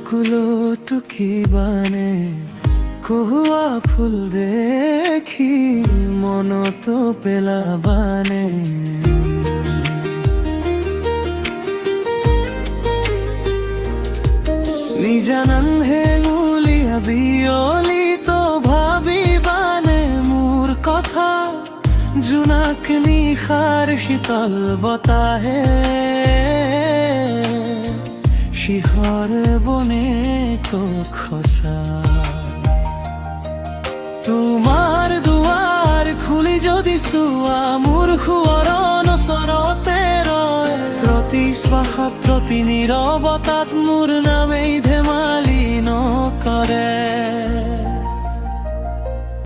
বকুলো টুকি বানে কহুয়া ফুল দেখি মনত পেলা বানে নিজানন হেঙুলিয়া বিয়লি তো ভাবি বানে মোৰ কথা জোনাক নিশাৰ শীতল বতাহে শিহৰে বনে তো খসা তোমাৰ দুৱাৰ খুলি যদি চোৱা মোৰ শুৱৰণ ওচৰতে ৰয় প্ৰতি শ্বাসত প্ৰতি নীৰৱতাত মোৰ নামেই ধেমালি নকৰে